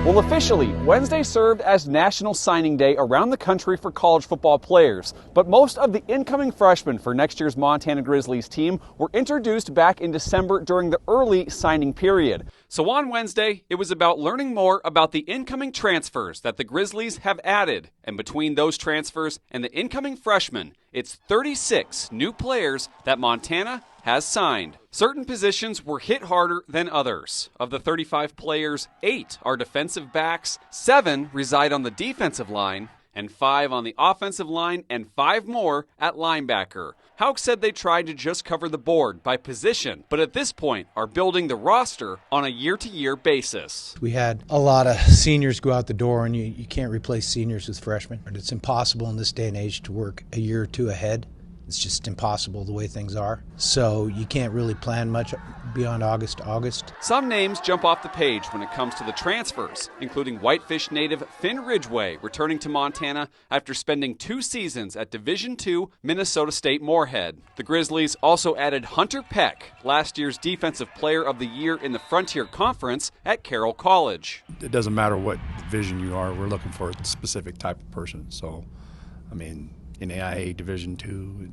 Well, officially, Wednesday served as National Signing Day around the country for college football players. But most of the incoming freshmen for next year's Montana Grizzlies team were introduced back in December during the early signing period. So on Wednesday, it was about learning more about the incoming transfers that the Grizzlies have added. And between those transfers and the incoming freshmen, it's 36 new players that Montana has signed. Certain positions were hit harder than others. Of the 35 players, 8 are defensive backs, 7 reside on the defensive line, and 5 on the offensive line, and 5 more at linebacker. Houck said they tried to just cover the board by position, but at this point are building the roster on a year-to-year basis. We had a lot of seniors go out the door, and you can't replace seniors with freshmen. It's impossible in this day and age to work a year or two ahead. It's just impossible the way things are. So you can't really plan much beyond August to August. Some names jump off the page when it comes to the transfers, including Whitefish native Finn Ridgway returning to Montana after spending 2 seasons at Division II Minnesota State Moorhead. The Grizzlies also added Hunter Peck, last year's Defensive Player of the Year in the Frontier Conference at Carroll College. It doesn't matter what division you are, we're looking for a specific type of person. So, I mean, in AIA Division II,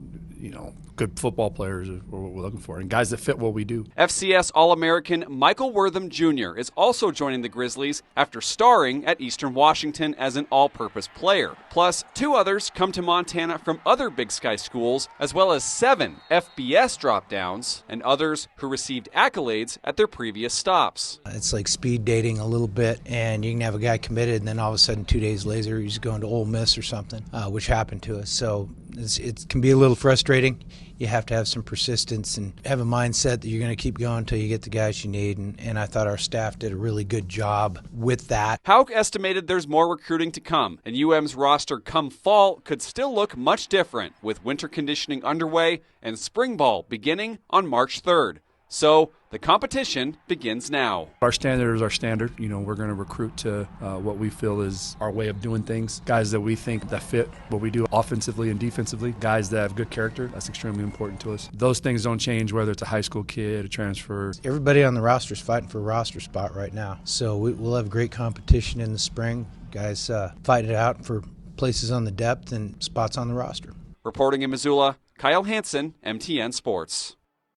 good football players are what we're looking for, and guys that fit what we do. FCS All-American Michael Wortham Jr. is also joining the Grizzlies after starring at Eastern Washington as an all-purpose player. Plus, 2 others come to Montana from other Big Sky schools, as well as 7 FBS drop-downs, and others who received accolades at their previous stops. It's like speed dating a little bit, and you can have a guy committed, and then all of a sudden 2 days later he's going to Ole Miss or something, which happened to us. So it can be a little frustrating. You have to have some persistence and have a mindset that you're going to keep going until you get the guys you need, and I thought our staff did a really good job with that. Houck estimated there's more recruiting to come, and UM's roster come fall could still look much different, with winter conditioning underway and spring ball beginning on March 3rd. So the competition begins now. Our standard is our standard. We're going to recruit to what we feel is our way of doing things. Guys that we think that fit what we do offensively and defensively. Guys that have good character. That's extremely important to us. Those things don't change whether it's a high school kid, a transfer. Everybody on the roster is fighting for a roster spot right now. So we'll have great competition in the spring. Guys fight it out for places on the depth and spots on the roster. Reporting in Missoula, Kyle Hansen, MTN Sports.